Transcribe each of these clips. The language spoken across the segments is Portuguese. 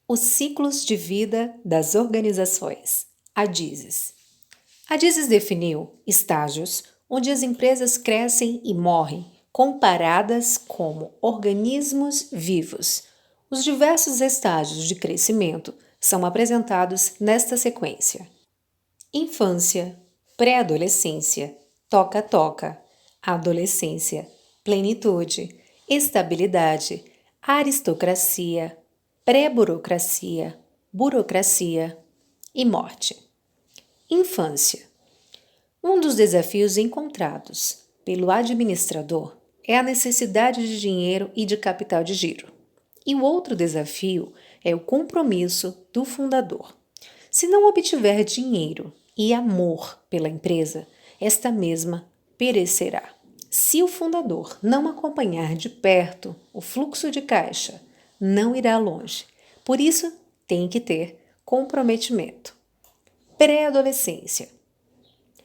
Os ciclos de vida das organizações. A DISES. A DISES definiu estágios onde as empresas crescem e morrem, comparadas como organismos vivos. Os diversos estágios de crescimento são apresentados nesta sequência: infância, pré-adolescência, toca-toca, adolescência, plenitude, estabilidade, aristocracia, pré-burocracia, burocracia e morte. Infância. Um dos desafios encontrados pelo administrador é a necessidade de dinheiro e de capital de giro. E o outro desafio é o compromisso do fundador. Se não obtiver dinheiro e amor pela empresa, esta mesma perecerá. Se o fundador não acompanhar de perto o fluxo de caixa, não irá longe. Por isso, tem que ter comprometimento. Pré-adolescência.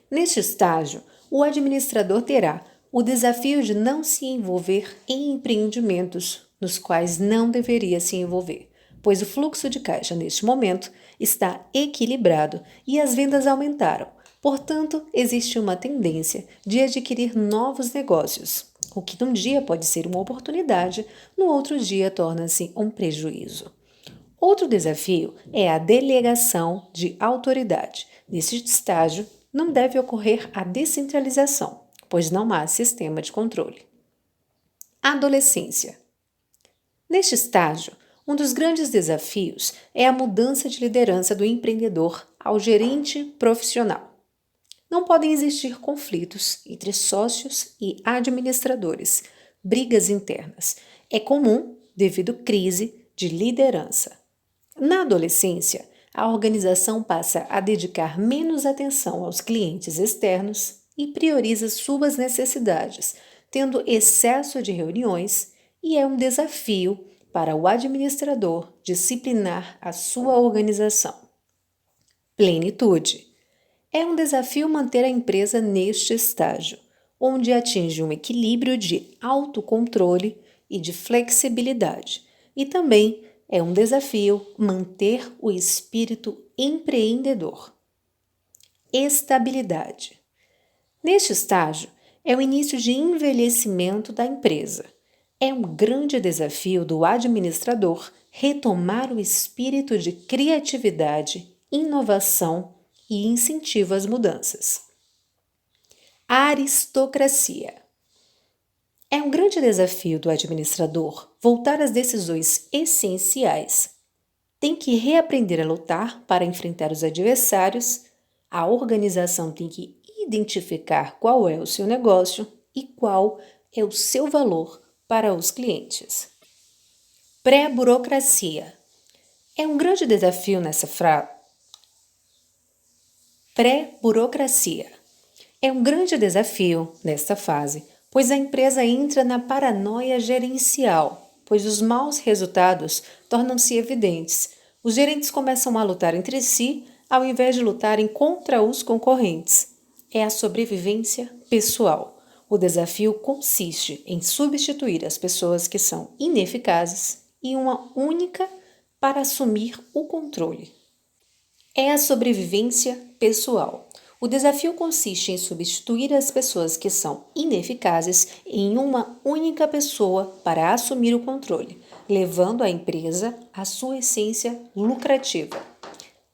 Neste estágio, o administrador terá o desafio de não se envolver em empreendimentos nos quais não deveria se envolver, pois o fluxo de caixa neste momento está equilibrado e as vendas aumentaram. Portanto, existe uma tendência de adquirir novos negócios, o que num dia pode ser uma oportunidade, no outro dia torna-se um prejuízo. Outro desafio é a delegação de autoridade. Nesse estágio, não deve ocorrer a descentralização, pois não há sistema de controle. Adolescência. Neste estágio, um dos grandes desafios é a mudança de liderança do empreendedor ao gerente profissional. Não podem existir conflitos entre sócios e administradores, brigas internas. É comum devido à crise de liderança. Na adolescência, a organização passa a dedicar menos atenção aos clientes externos e prioriza suas necessidades, tendo excesso de reuniões, e é um desafio para o administrador disciplinar a sua organização. Plenitude. É um desafio manter a empresa neste estágio, onde atinge um equilíbrio de autocontrole e de flexibilidade, e também é um desafio manter o espírito empreendedor. Estabilidade. Neste estágio, é o início de envelhecimento da empresa. É um grande desafio do administrador retomar o espírito de criatividade, inovação e incentivo às mudanças. Aristocracia. É um grande desafio do administrador voltar às decisões essenciais. Tem que reaprender a lutar para enfrentar os adversários, a organização tem que identificar qual é o seu negócio e qual é o seu valor para os clientes. Pré-burocracia. É um grande desafio nessa Pré-burocracia. É um grande desafio nesta fase, pois a empresa entra na paranoia gerencial, pois os maus resultados tornam-se evidentes. Os gerentes começam a lutar entre si, ao invés de lutarem contra os concorrentes. É a sobrevivência pessoal. O desafio consiste em substituir as pessoas que são ineficazes em uma única para assumir o controle. É a sobrevivência pessoal. O desafio consiste em substituir as pessoas que são ineficazes em uma única pessoa para assumir o controle, levando a empresa à sua essência lucrativa.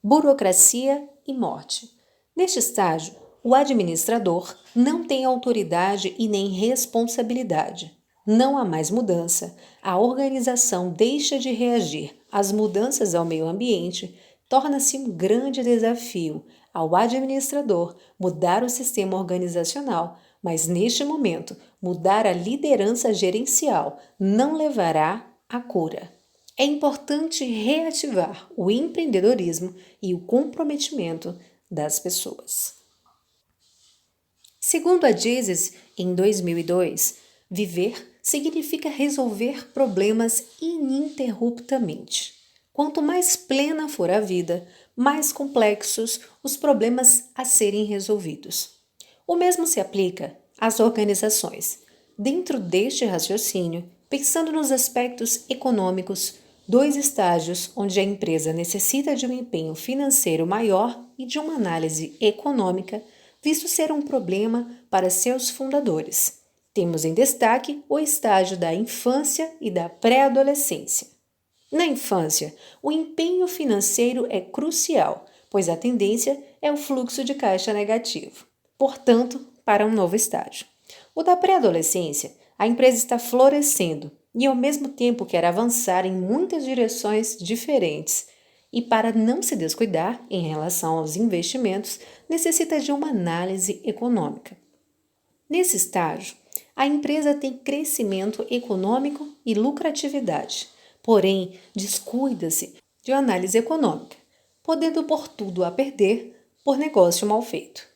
Burocracia e morte. Neste estágio, o administrador não tem autoridade e nem responsabilidade. Não há mais mudança, a organização deixa de reagir às mudanças ao meio ambiente, torna-se um grande desafio ao administrador mudar o sistema organizacional, mas neste momento, mudar a liderança gerencial não levará à cura. É importante reativar o empreendedorismo e o comprometimento das pessoas. Segundo a DISES, em 2002, viver significa resolver problemas ininterruptamente. Quanto mais plena for a vida, mais complexos os problemas a serem resolvidos. O mesmo se aplica às organizações. Dentro deste raciocínio, pensando nos aspectos econômicos, Dois estágios onde a empresa necessita de um empenho financeiro maior e de uma análise econômica, visto ser um problema para seus fundadores. Temos em destaque o estágio da infância e da pré-adolescência. Na infância, o empenho financeiro é crucial, pois a tendência é o fluxo de caixa negativo. Portanto, para um novo estágio. O da pré-adolescência, a empresa está florescendo e, ao mesmo tempo, quer avançar em muitas direções diferentes. E, para não se descuidar em relação aos investimentos, necessita de uma análise econômica. Nesse estágio, a empresa tem crescimento econômico e lucratividade, porém descuida-se de análise econômica, podendo pôr tudo a perder por negócio mal feito.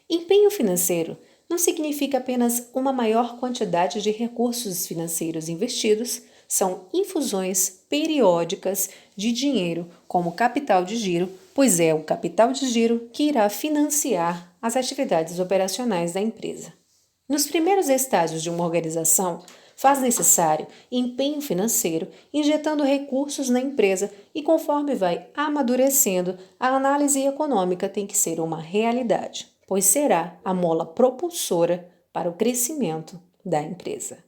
Empenho financeiro não significa apenas uma maior quantidade de recursos financeiros investidos, são infusões periódicas de dinheiro como capital de giro, pois é o capital de giro que irá financiar as atividades operacionais da empresa. Nos primeiros estágios de uma organização, faz necessário empenho financeiro, injetando recursos na empresa e conforme vai amadurecendo, a análise econômica tem que ser uma realidade, pois será a mola propulsora para o crescimento da empresa.